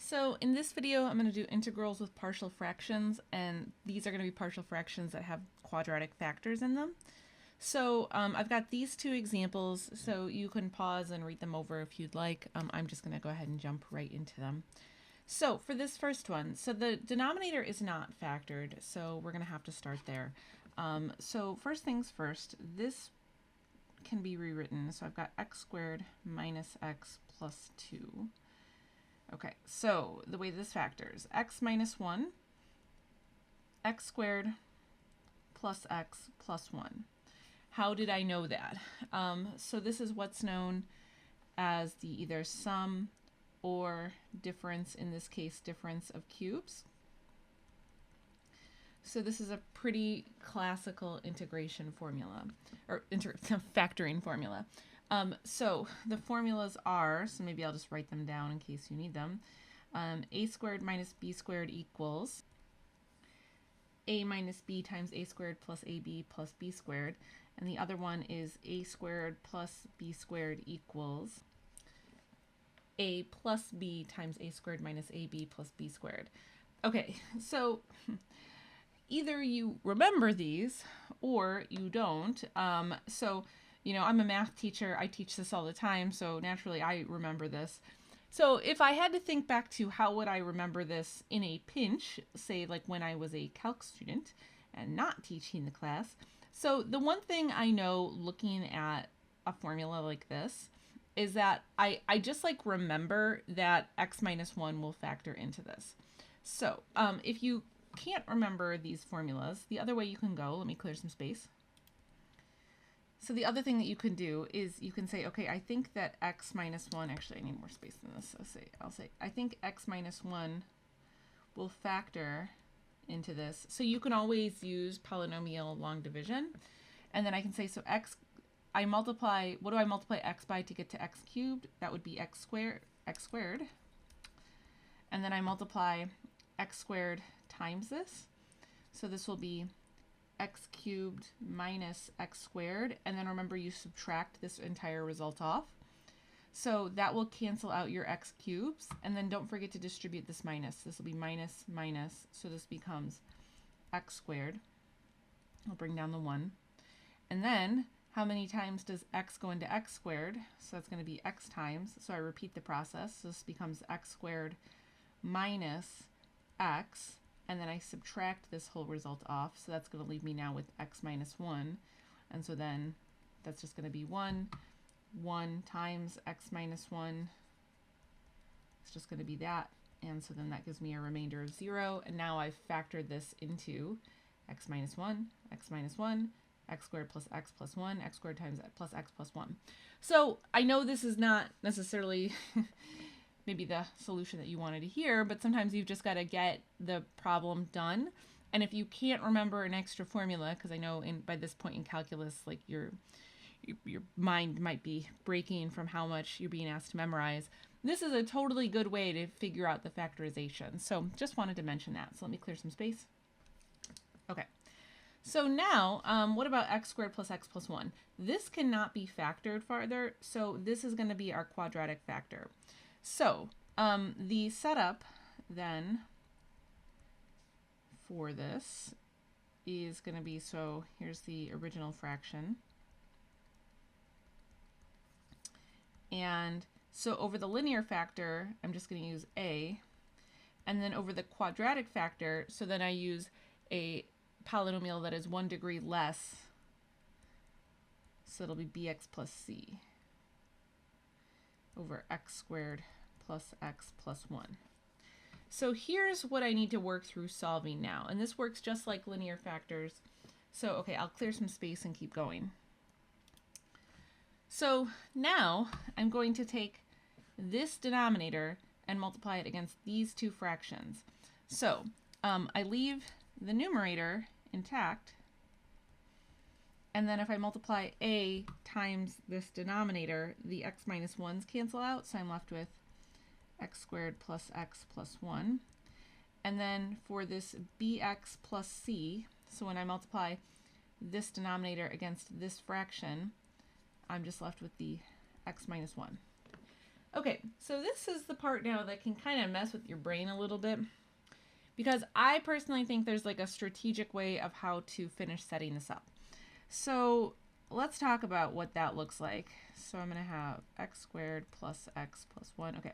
So in this video, I'm going to do integrals with partial fractions, and these are going to be partial fractions that have quadratic factors in them. So I've got these two examples, so you can pause and read them over if you'd like. I'm just going to go ahead and jump right into them. So for this first one, so the denominator is not factored, so we're going to have to start there. So first things first, this can be rewritten. So I've got x squared minus x plus 2. Okay, so the way this factors, x minus 1, x squared plus x plus 1. How did I know that? So this is what's known as the either sum or difference, in this case, difference of cubes. So this is a pretty classical integration formula, or factoring formula. So the formulas are, so maybe I'll just write them down in case you need them. A squared minus b squared equals a minus b times a squared plus ab plus b squared. And the other one is a squared plus b squared equals a plus b times a squared minus ab plus b squared. Okay, so either you remember these or you don't. So, you know, I'm a math teacher. I teach this all the time, so naturally I remember this. So if I had to think back to how would I remember this in a pinch, say like when I was a calc student and not teaching the class. So the one thing I know looking at a formula like this is that I just like remember that x minus 1 will factor into this. So if you can't remember these formulas, the other way you can go, let me clear some space. So the other thing that you can do is you can say, okay, I think that x minus 1, actually I need more space than this, so I'll say, I think x minus 1 will factor into this. So you can always use polynomial long division. And then I can say, so x, I multiply, what do I multiply x by to get to x cubed? That would be x squared. And then I multiply x squared times this. So this will be x cubed minus x squared. And then remember, you subtract this entire result off. So that will cancel out your x cubes. And then don't forget to distribute this minus. This will be minus, minus. So this becomes x squared. I'll bring down the 1. And then how many times does x go into x squared? So that's going to be x times. So I repeat the process. So this becomes x squared minus x. And then I subtract this whole result off. So that's going to leave me now with x minus 1. And so then that's just going to be 1 times x minus 1. It's just going to be that. And so then that gives me a remainder of 0. And now I've factored this into x minus 1, x minus 1, x squared plus x plus 1, x squared times plus x plus 1. So I know this is not necessarily maybe the solution that you wanted to hear, but sometimes you've just got to get the problem done. And if you can't remember an extra formula, because I know by this point in calculus, like your mind might be breaking from how much you're being asked to memorize, this is a totally good way to figure out the factorization. So just wanted to mention that. So let me clear some space. Okay. So now, what about x squared plus x plus 1? This cannot be factored farther, so this is going to be our quadratic factor. So the setup then for this is going to be, so here's the original fraction. And so over the linear factor, I'm just going to use a. And then over the quadratic factor, so then I use a polynomial that is 1 degree less. So it'll be bx plus c over x squared plus x plus 1. So here's what I need to work through solving now. And this works just like linear factors. So, okay, I'll clear some space and keep going. So now I'm going to take this denominator and multiply it against these two fractions. So I leave the numerator intact. And then if I multiply a times this denominator, the x minus 1's cancel out. So I'm left with x squared plus x plus 1. And then for this bx plus c, so when I multiply this denominator against this fraction, I'm just left with the x minus 1. Okay, so this is the part now that can kind of mess with your brain a little bit, because I personally think there's like a strategic way of how to finish setting this up. So let's talk about what that looks like. So I'm going to have x squared plus x plus 1. Okay,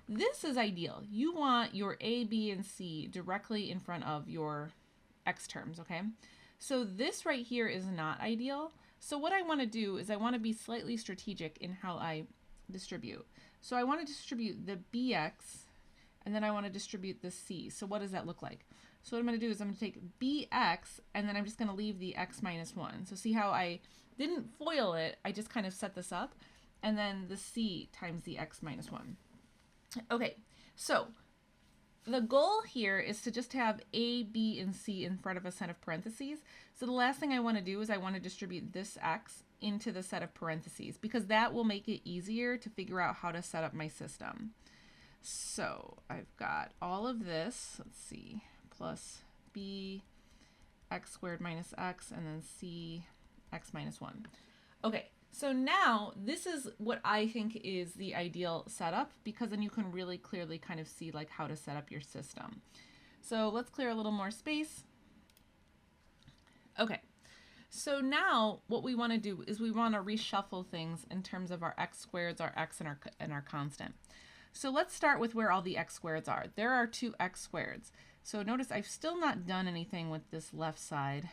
this is ideal. You want your a, b, and c directly in front of your x terms, okay? So this right here is not ideal. So what I want to do is I want to be slightly strategic in how I distribute. So I want to distribute the bx, and then I want to distribute the c. So what does that look like? So what I'm going to do is I'm going to take bx, and then I'm just going to leave the x minus 1. So see how I didn't FOIL it, I just kind of set this up, and then the c times the x minus 1. Okay, so the goal here is to just have a, b, and c in front of a set of parentheses. So the last thing I want to do is I want to distribute this x into the set of parentheses, because that will make it easier to figure out how to set up my system. So I've got all of this, let's see, plus b x squared minus x, and then c x minus 1. Okay, so now this is what I think is the ideal setup, because then you can really clearly kind of see like how to set up your system. So let's clear a little more space. Okay, so now what we want to do is we want to reshuffle things in terms of our x squareds, our x, and our constant. So let's start with where all the x squareds are. There are 2 x squareds. So notice I've still not done anything with this left side.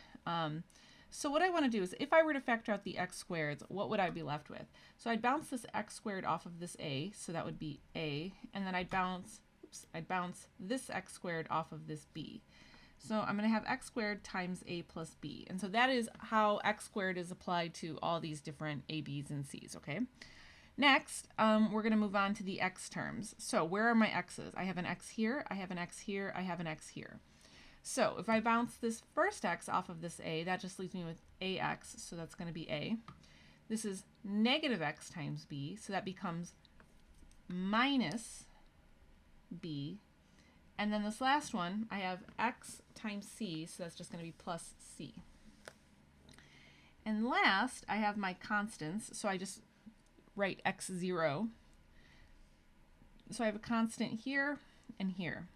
So what I want to do is if I were to factor out the x squareds, what would I be left with? So I'd bounce this x squared off of this a, so that would be a, and then I'd bounce this x squared off of this b. So I'm going to have x squared times a plus b. And so that is how x squared is applied to all these different a, b's, and c's, okay? Next, we're going to move on to the x terms. So where are my x's? I have an x here, I have an x here, I have an x here. So if I bounce this first x off of this a, that just leaves me with ax, so that's going to be a. This is negative x times b, so that becomes minus b. And then this last one, I have x times c, so that's just going to be plus c. And last, I have my constants, so I just write x0. So I have a constant here and here.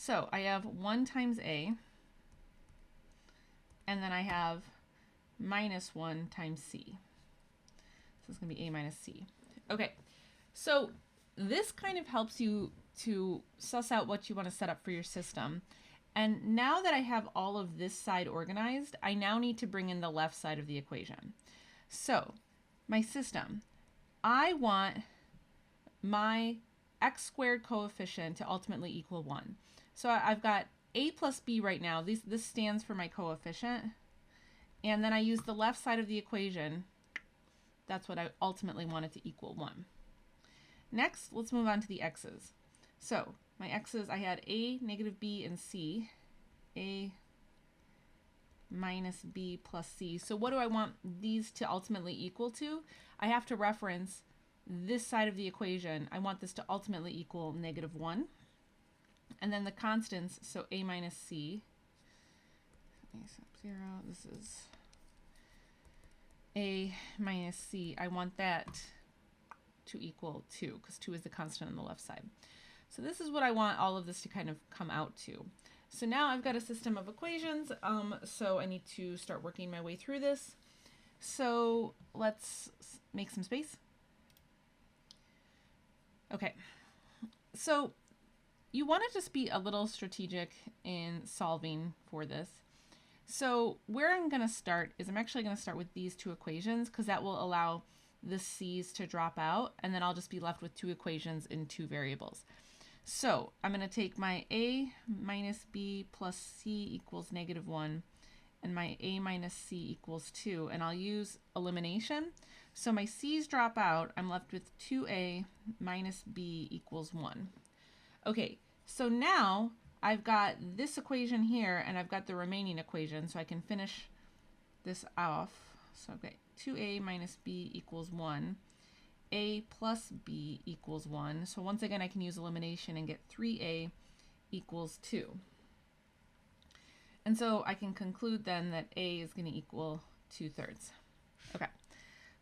So I have 1 times a, and then I have minus 1 times c. So it's going to be a minus c. Okay, so this kind of helps you to suss out what you want to set up for your system. And now that I have all of this side organized, I now need to bring in the left side of the equation. So my system, I want my x squared coefficient to ultimately equal 1. So I've got a plus b right now. This stands for my coefficient. And then I use the left side of the equation. That's what I ultimately want it to equal 1. Next, let's move on to the x's. So my x's, I had a, negative b, and c. A minus b plus c. So what do I want these to ultimately equal to? I have to reference this side of the equation. I want this to ultimately equal negative 1. And then the constants, so a minus c, a sub 0, this is a minus c. I want that to equal 2, because 2 is the constant on the left side. So this is what I want all of this to kind of come out to. So now I've got a system of equations, so I need to start working my way through this. So let's make some space. Okay, so you want to just be a little strategic in solving for this. So where I'm going to start is I'm actually going to start with these 2 equations, because that will allow the c's to drop out, and then I'll just be left with 2 equations in 2 variables. So I'm going to take my a minus b plus c equals negative 1, and my a minus c equals 2, and I'll use elimination. So my c's drop out, I'm left with 2a minus b equals 1. Okay, so now I've got this equation here, and I've got the remaining equation, so I can finish this off. So I've got 2a minus b equals 1. A plus b equals 1. So once again, I can use elimination and get 3a equals 2. And so I can conclude then that a is going to equal 2/3. Okay,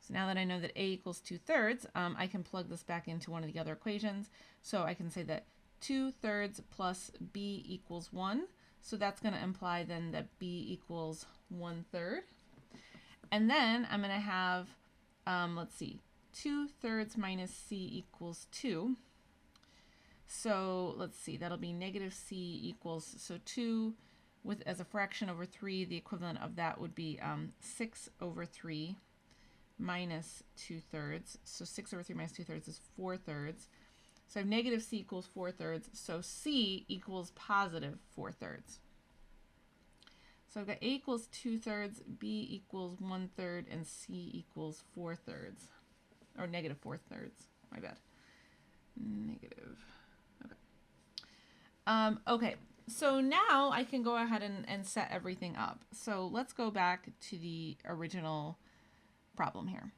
So now that I know that a equals 2/3, I can plug this back into one of the other equations. So I can say that 2/3 plus b equals 1. So that's going to imply then that b equals 1/3. And then I'm going to have, let's see, 2/3 minus c equals 2. So let's see, that'll be negative c equals, so 2 with as a fraction over 3, the equivalent of that would be 6 over 3 minus 2/3. So 6 over 3 minus 2/3 is 4/3. So I have negative c equals 4/3. So c equals positive 4/3. So I've got a equals 2/3, b equals 1/3, and c equals 4/3. Or negative 4/3. My bad. Negative. Okay. Okay. So now I can go ahead and set everything up. So let's go back to the original problem here.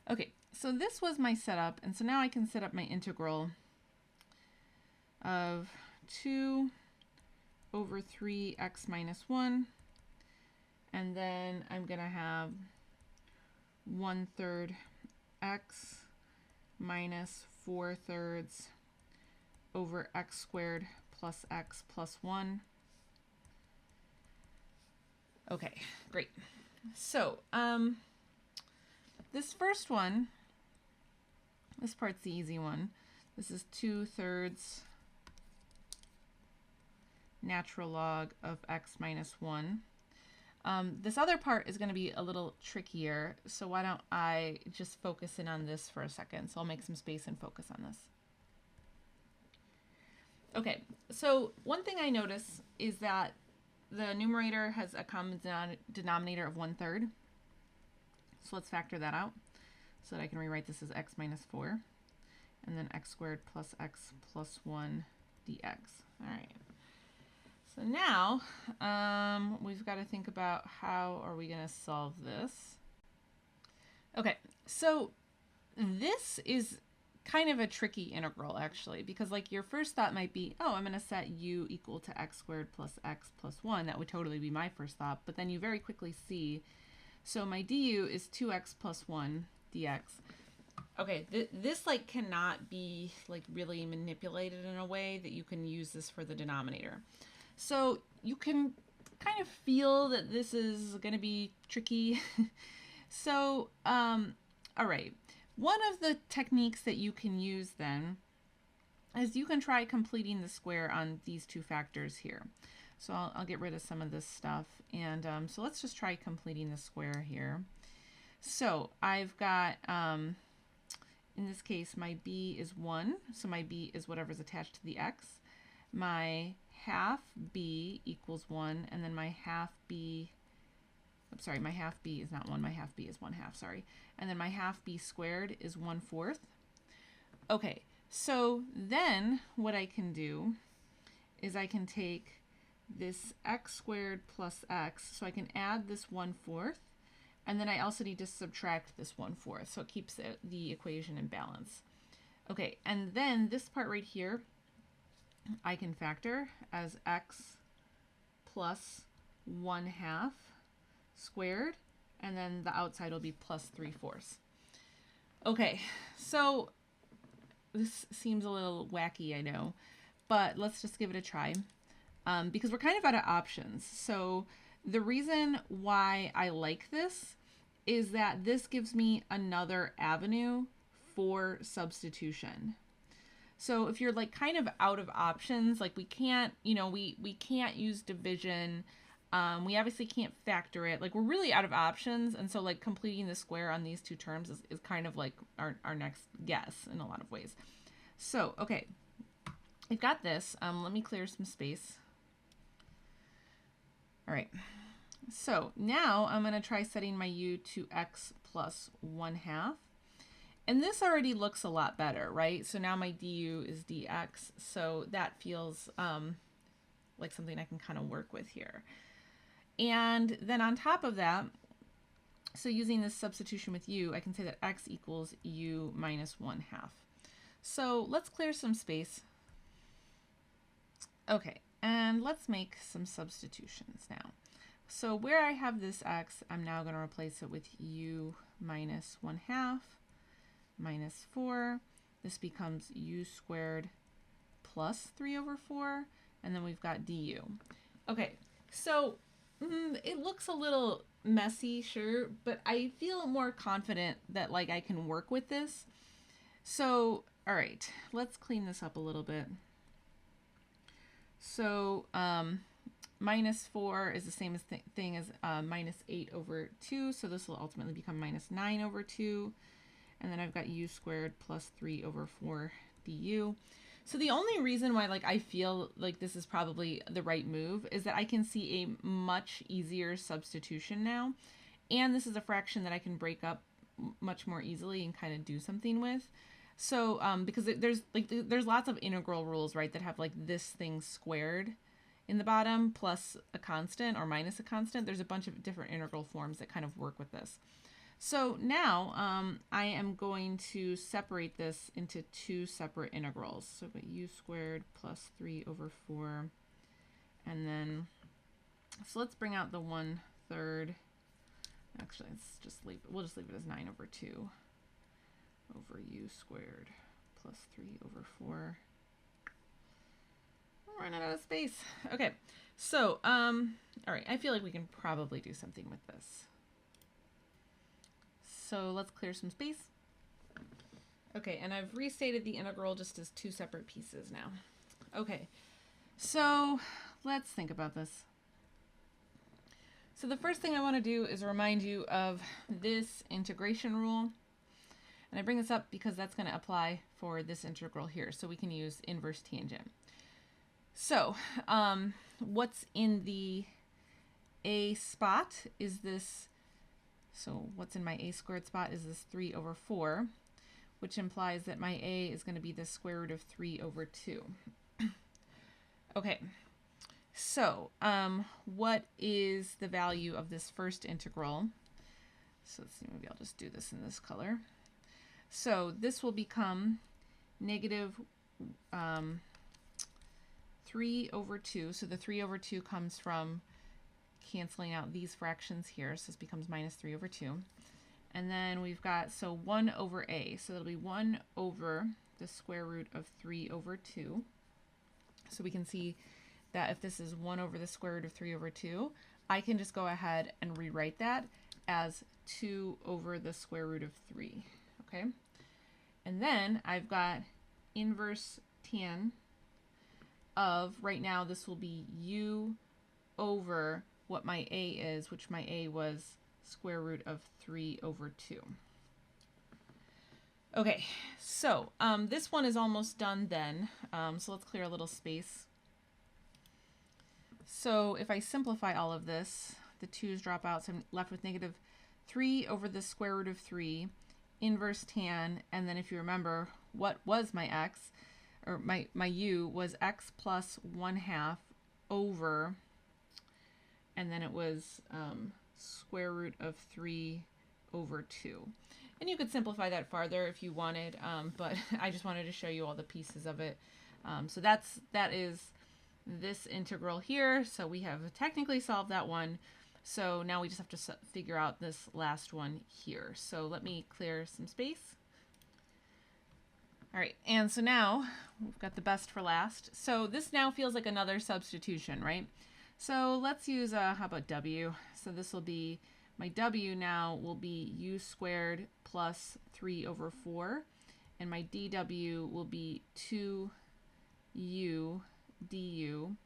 Okay, so this was my setup, and so now I can set up my integral of 2 over 3x minus 1, and then I'm going to have 1/3 x minus 4/3 over x squared plus x plus 1. Okay, great. So this first one, this part's the easy one. This is 2/3 natural log of x minus 1. This other part is going to be a little trickier, so why don't I just focus in on this for a second. So I'll make some space and focus on this. Okay, so one thing I notice is that the numerator has a common denominator of 1/3. So let's factor that out so that I can rewrite this as x minus 4, and then x squared plus x plus 1 dx. All right. So now we've got to think about how are we going to solve this. Okay, so this is kind of a tricky integral actually, because like your first thought might be, oh, I'm going to set u equal to x squared plus x plus 1. That would totally be my first thought, but then you very quickly see, so my du is 2x plus 1 dx. Okay, this like cannot be like really manipulated in a way that you can use this for the denominator. So you can kind of feel that this is going to be tricky. So, all right. One of the techniques that you can use then is you can try completing the square on these two factors here. So I'll get rid of some of this stuff. And so let's just try completing the square here. So I've got, in this case, my b is 1. So my b is whatever's attached to the x. My half b equals 1, and then my half b, I'm sorry, my half b is not 1, my half b is 1/2, sorry. And then my half b squared is 1/4. Okay, so then what I can do is I can take this x squared plus x, so I can add this 1/4, and then I also need to subtract this 1/4, so it keeps the equation in balance. Okay, and then this part right here, I can factor as x plus 1/2 squared, and then the outside will be plus 3/4. Okay, so this seems a little wacky, I know, but let's just give it a try, because we're kind of out of options. So the reason why I like this is that this gives me another avenue for substitution. So if you're like kind of out of options, like we can't, you know, we can't use division. We obviously can't factor it. Like we're really out of options. And so like completing the square on these two terms is kind of like our next guess in a lot of ways. So, okay, I've got this. Let me clear some space. All right. So now I'm going to try setting my u to x plus 1/2. And this already looks a lot better, right? So now my du is dx. So that feels like something I can kind of work with here. And then on top of that, so using this substitution with u, I can say that x equals u minus 1/2. So let's clear some space. Okay, and let's make some substitutions now. So where I have this x, I'm now going to replace it with u minus 1/2 minus 4. This becomes u squared plus 3/4, and then we've got du. Okay, so it looks a little messy, sure, but I feel more confident that like I can work with this. So, all right, let's clean this up a little bit. So, minus 4 is the same as thing as minus 8/2, so this will ultimately become minus 9/2. And then I've got u squared plus 3/4 du. So the only reason why like I feel like this is probably the right move is that I can see a much easier substitution now. And this is a fraction that I can break up much more easily and kind of do something with. So because there's lots of integral rules, right, that have like this thing squared in the bottom plus a constant or minus a constant. There's a bunch of different integral forms that kind of work with this. So now I am going to separate this into two separate integrals. So I've got u squared plus 3/4. And then, so let's bring out the 1/3. Actually, we'll just leave it as 9/2 over u squared plus 3/4. I'm running out of space. Okay, so, all right, I feel like we can probably do something with this. So let's clear some space. Okay, and I've restated the integral just as two separate pieces now. Okay, so let's think about this. So the first thing I want to do is remind you of this integration rule. And I bring this up because that's going to apply for this integral here. So we can use inverse tangent. So what's in the a spot is this. So what's in my a squared spot is this 3/4, which implies that my a is going to be the square root of 3/2. Okay, so what is the value of this first integral? So let's see, maybe I'll just do this in this color. So this will become negative 3/2. So the 3/2 comes from canceling out these fractions here. So this becomes minus 3/2. And then we've got, so 1/a. So that'll be 1 over the square root of 3/2. So we can see that if this is 1 over the square root of 3/2, I can just go ahead and rewrite that as 2 over the square root of 3. Okay? And then I've got inverse tan of, right now this will be u over what my a is, which my a was square root of 3/2. Okay, so this one is almost done then. So let's clear a little space. So if I simplify all of this, the 2's drop out, so I'm left with negative 3 over the square root of 3, inverse tan, and then if you remember, what was my x, or my u was x plus 1/2 over, and then it was square root of 3/2. And you could simplify that farther if you wanted, but I just wanted to show you all the pieces of it. So that is this integral here. So we have technically solved that one. So now we just have to figure out this last one here. So let me clear some space. All right, and so now we've got the best for last. So this now feels like another substitution, right? So let's use, how about w? So this will be, my w now will be u squared plus 3/4, and my dw will be 2u du.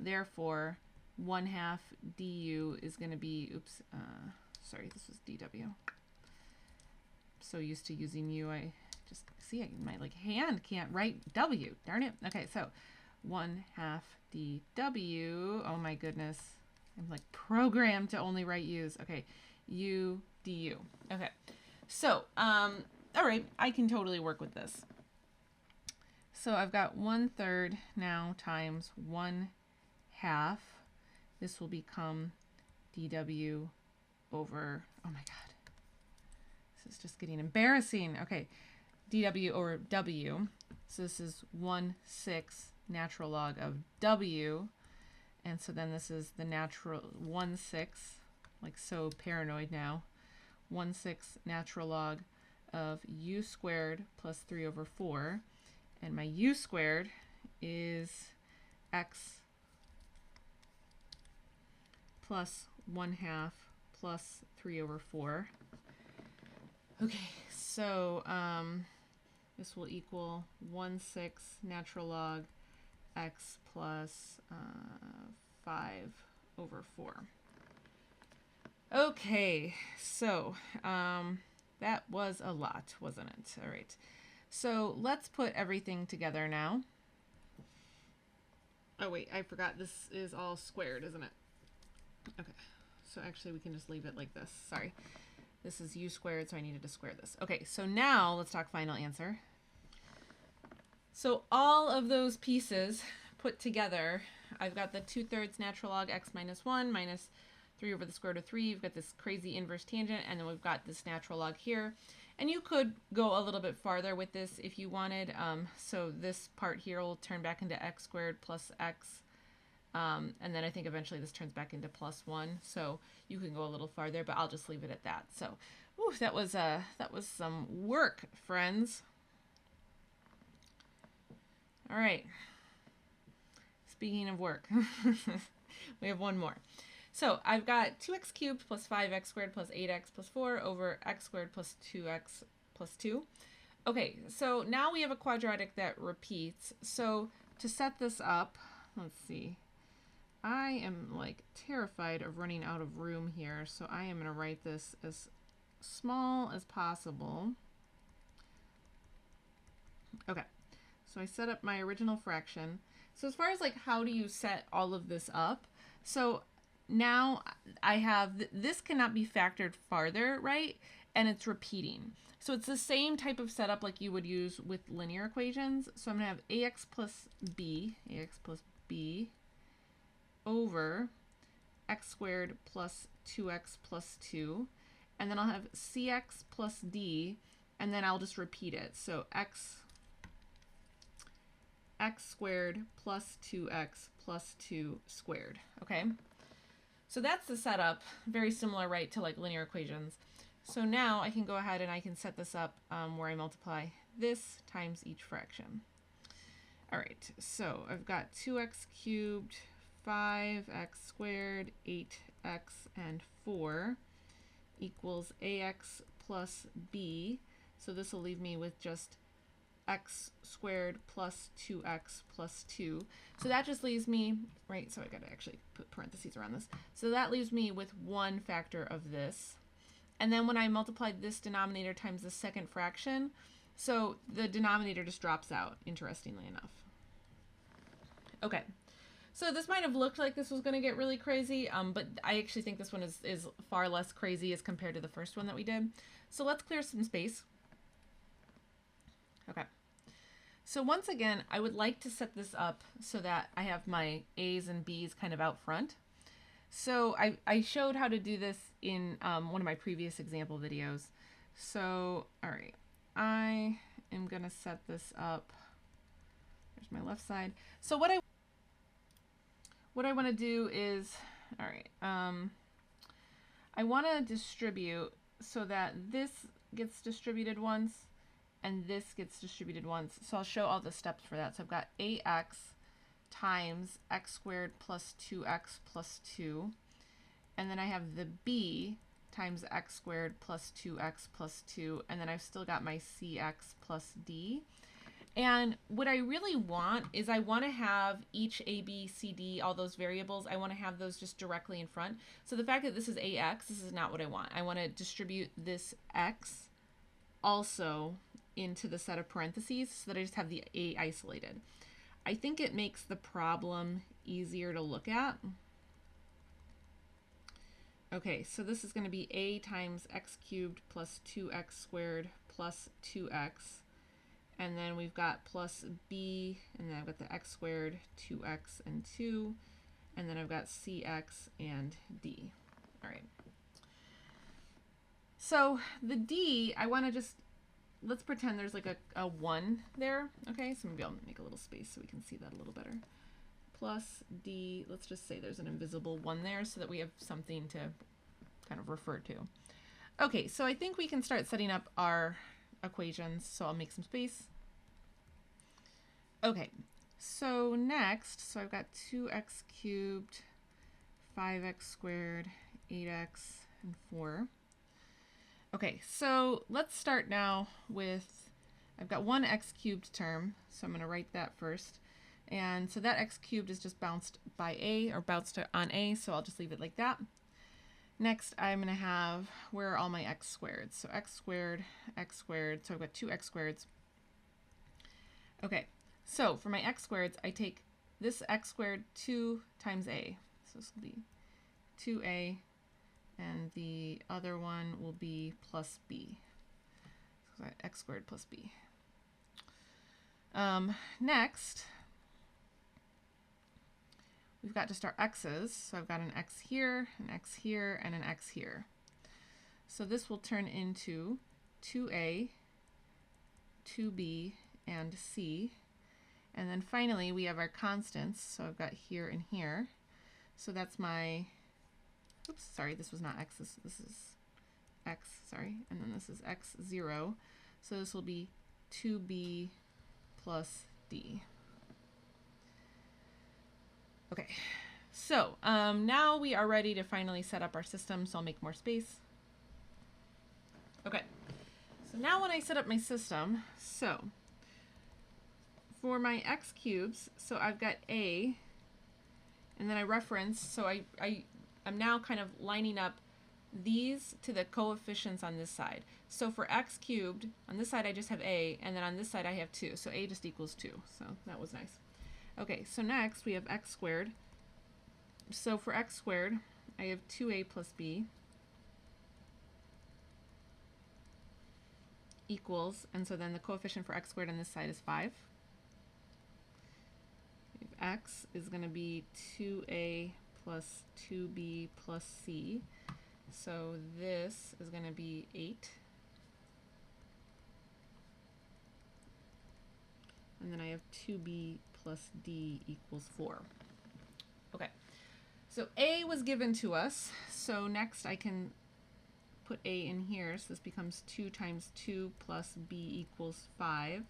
Therefore, 1/2 du is going to be, oops, sorry, this was dw. So used to using u, I just see my like hand can't write w, darn it. Okay, so 1/2 dw, oh my goodness, I'm like programmed to only write u's. Okay, u du. Okay, so all right, I can totally work with this. So I've got 1/3 now times 1/2. This will become dw over, oh my god, this is just getting embarrassing. Okay, dw over w. So this is 1/6 natural log of w, And so then this is the natural 1/6, like so paranoid now, 1/6 natural log of u squared plus 3 over 4. And my u squared is x plus 1/2 plus 3 over 4. Okay, so this will equal 1/6 natural log x plus 5 over 4. Okay, so that was a lot, wasn't it? All right, so let's put everything together now. Oh wait, I forgot this is all squared, isn't it? Okay, so actually we can just leave it like this. Sorry, this is u squared, so I needed to square this. Okay, so now let's talk final answer. So all of those pieces put together, I've got the 2/3 natural log x minus 1 minus 3 over the square root of 3. We've got this crazy inverse tangent, and then we've got this natural log here. And you could go a little bit farther with this if you wanted. So this part here will turn back into x squared plus x. And then I think eventually this turns back into plus 1. So you can go a little farther, but I'll just leave it at that. So whew, that was some work, friends. All right. Speaking of work, we have one more. So I've got 2x cubed plus 5x squared plus 8x plus 4 over x squared plus 2x plus 2. Okay, so now we have a quadratic that repeats. So to set this up, let's see. I am like terrified of running out of room here, so I am going to write this as small as possible. Okay, so I set up my original fraction. So as far as like how do you set all of this up, so now I have, this cannot be factored farther, right? And it's repeating. So it's the same type of setup like you would use with linear equations. So I'm going to have ax plus b over x squared plus 2x plus 2. And then I'll have cx plus d, and then I'll just repeat it. So x squared plus 2x plus 2 squared. Okay? So that's the setup, very similar, right, to like linear equations. So now I can go ahead and I can set this up where I multiply this times each fraction. All right, so I've got 2x cubed, 5x squared, 8x, and 4 equals ax plus b. So this will leave me with just x squared plus 2x plus 2. So that just leaves me, right, so I got to actually put parentheses around this. So that leaves me with one factor of this. And then when I multiply this denominator times the second fraction, so the denominator just drops out, interestingly enough. Okay, so this might have looked like this was going to get really crazy, but I actually think this one is far less crazy as compared to the first one that we did. So let's clear some space. Okay. So once again, I would like to set this up so that I have my A's and B's kind of out front. So I showed how to do this in one of my previous example videos. So, all right, I am going to set this up. There's my left side. So what I want to do is, all right, I want to distribute so that this gets distributed once and this gets distributed once. So I'll show all the steps for that. So I've got ax times x squared plus 2x plus 2. And then I have the b times x squared plus 2x plus 2. And then I've still got my cx plus d. And what I really want is I want to have each a, b, c, d, all those variables, I want to have those just directly in front. So the fact that this is ax, this is not what I want. I want to distribute this x also into the set of parentheses so that I just have the a isolated. I think it makes the problem easier to look at. Okay, so this is going to be a times x cubed plus 2x squared plus 2x. And then we've got plus b, and then I've got the x squared, 2x, and 2. And then I've got cx and d. All right. So the d, I want to just, let's pretend there's like a 1 there. Okay, so maybe I'll make a little space so we can see that a little better. plus d, let's just say there's an invisible 1 there so that we have something to kind of refer to. Okay, so I think we can start setting up our equations, so I'll make some space. Okay, so next, so I've got 2x cubed, 5x squared, 8x, and 4. Okay, so let's start now with, I've got one x cubed term, so I'm going to write that first. And so that x cubed is just bounced by a, or bounced on a, so I'll just leave it like that. Next, I'm going to have, where are all my x squared? So x squared, so I've got two x squareds. Okay, so for my x squareds, I take this x squared 2 times a. So this will be 2a, and the other one will be plus b. So x squared plus b. Next, we've got just our x's. So I've got an x here, and an x here. So this will turn into 2a, 2b, and c. And then finally, we have our constants. So I've got here and here. So that's my, oops, sorry, this was not x. This is x, sorry. And then this is x0. So this will be 2b plus d. Okay, so now we are ready to finally set up our system, so I'll make more space. Okay, so now when I set up my system, so for my x cubes, so I've got a, and then I reference, so I'm now kind of lining up these to the coefficients on this side. So for x cubed, on this side I just have a, and then on this side I have 2, so a just equals 2, so that was nice. Okay, so next we have x squared. So for x squared, I have 2a plus b equals, and so then the coefficient for x squared on this side is 5. X is going to be 2a plus 2b plus c. So this is going to be 8. And then I have 2b plus d equals 4. Okay, so a was given to us. So next I can put a in here. So this becomes 2 times 2 plus b equals 5.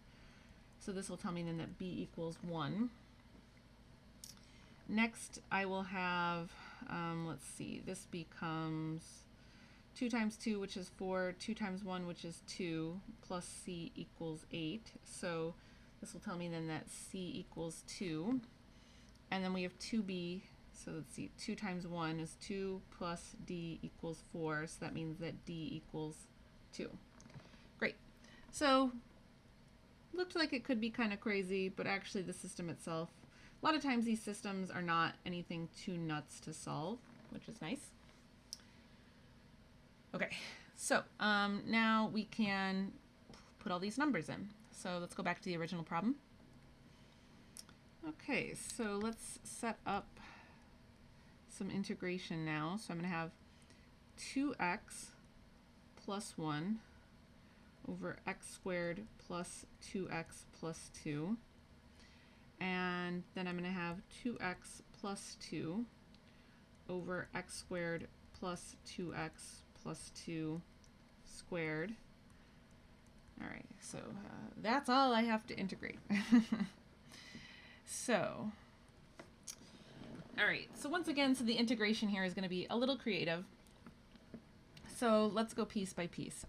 So this will tell me then that b equals 1. Next, I will have, let's see, this becomes 2 times 2, which is 4, 2 times 1, which is 2, plus c equals 8. So this will tell me then that c equals 2. And then we have 2b, so let's see, 2 times 1 is 2, plus d equals 4, so that means that d equals 2. Great. So looked like it could be kind of crazy, but actually the system itself, a lot of times these systems are not anything too nuts to solve, which is nice. Okay, so now we can put all these numbers in. So let's go back to the original problem. Okay, so let's set up some integration now. So I'm going to have 2x plus 1 over x squared plus 2x plus 2. And then I'm going to have 2x plus 2 over x squared plus 2x plus 2 squared. All right, so that's all I have to integrate. So, all right, so once again, so the integration here is going to be a little creative. So let's go piece by piece.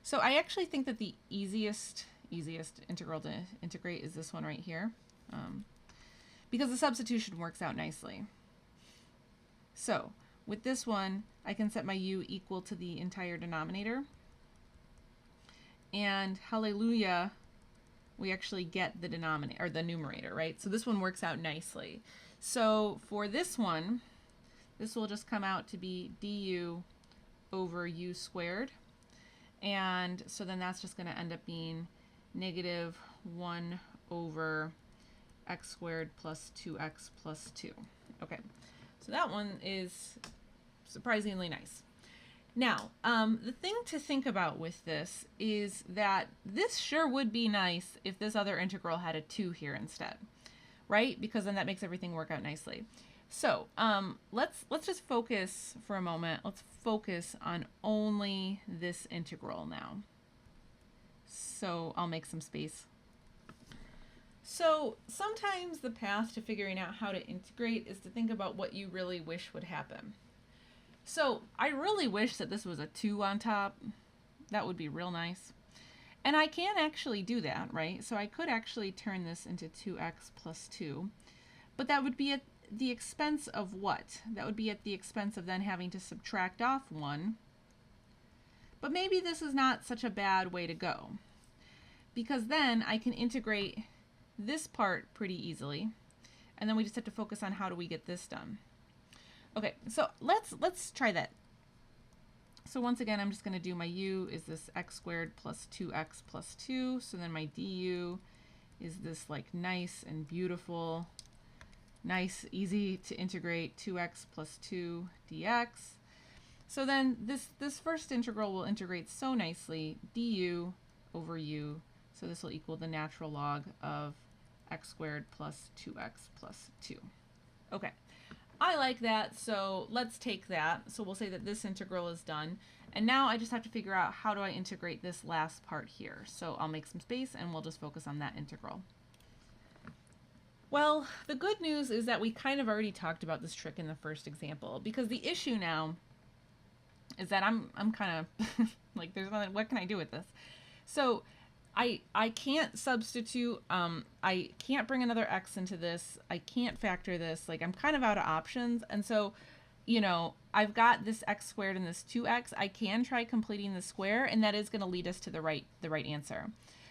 So I actually think that the easiest integral to integrate is this one right here. Because the substitution works out nicely. So with this one, I can set my u equal to the entire denominator. And hallelujah, we actually get the denominator, or the numerator, right? So this one works out nicely. So for this one, this will just come out to be du over u squared. And so then that's just going to end up being negative 1 over x squared plus 2x plus 2. Okay, so that one is surprisingly nice. Now, the thing to think about with this is that this sure would be nice if this other integral had a 2 here instead. right? Because then that makes everything work out nicely. So let's just focus for a moment. Let's focus on only this integral now. So I'll make some space. So sometimes the path to figuring out how to integrate is to think about what you really wish would happen. So I really wish that this was a 2 on top. That would be real nice. And I can actually do that, right? So I could actually turn this into 2x plus 2. But that would be at the expense of what? That would be at the expense of then having to subtract off 1. But maybe this is not such a bad way to go, because then I can integrate this part pretty easily, and then we just have to focus on how do we get this done. Okay, so let's try that. So once again, I'm just going to do my u is this x squared plus 2x plus 2. So then my du is this like nice and beautiful, nice, easy to integrate 2x plus 2 dx. So then this first integral will integrate so nicely, du over u. So this will equal the natural log of x squared plus 2x plus 2. Okay. I like that, so let's take that. So we'll say that this integral is done. And now I just have to figure out how do I integrate this last part here. So I'll make some space and we'll just focus on that integral. Well, the good news is that we kind of already talked about this trick in the first example, because the issue now is that I'm kind of like, there's nothing, what can I do with this? So I can't substitute, I can't bring another x into this, I can't factor this, like I'm kind of out of options. And so, you know, I've got this x squared and this 2x. I can try completing the square, and that is going to lead us to the right answer.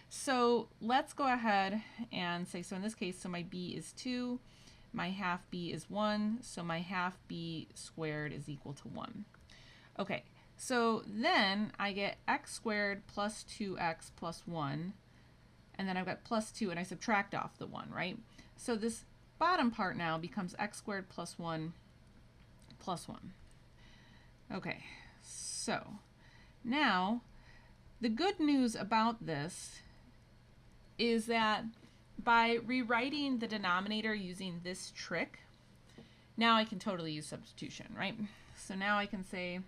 So let's go ahead and say, so in this case, so my b is 2, my half b is 1, so my half b squared is equal to 1. Okay. So then I get x squared plus 2x plus 1, and then I've got plus 2, and I subtract off the 1, right? So this bottom part now becomes x squared plus 1 plus 1. Okay, so now the good news about this is that by rewriting the denominator using this trick, now I can totally use substitution, right? So now I can say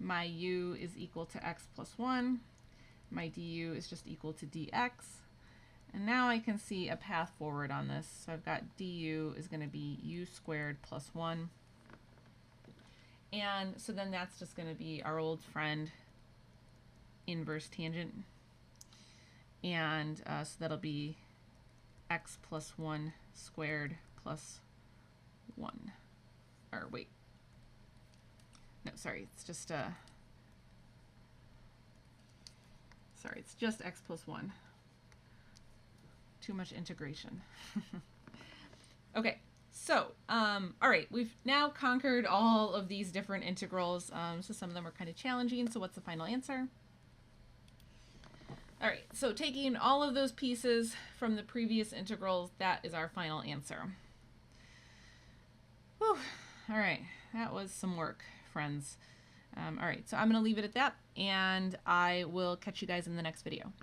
my u is equal to x plus 1. My du is just equal to dx. And now I can see a path forward on this. So I've got du is going to be u squared plus 1. And so then that's just going to be our old friend inverse tangent. And so that'll be x plus 1 squared plus 1. Or wait. No, sorry, it's just sorry, it's just x plus 1. Too much integration. Okay, so all right, we've now conquered all of these different integrals. So some of them are kind of challenging. So what's the final answer? All right, so taking all of those pieces from the previous integrals, that is our final answer. Whew. All right, that was some work, friends. All right, so I'm going to leave it at that, and I will catch you guys in the next video.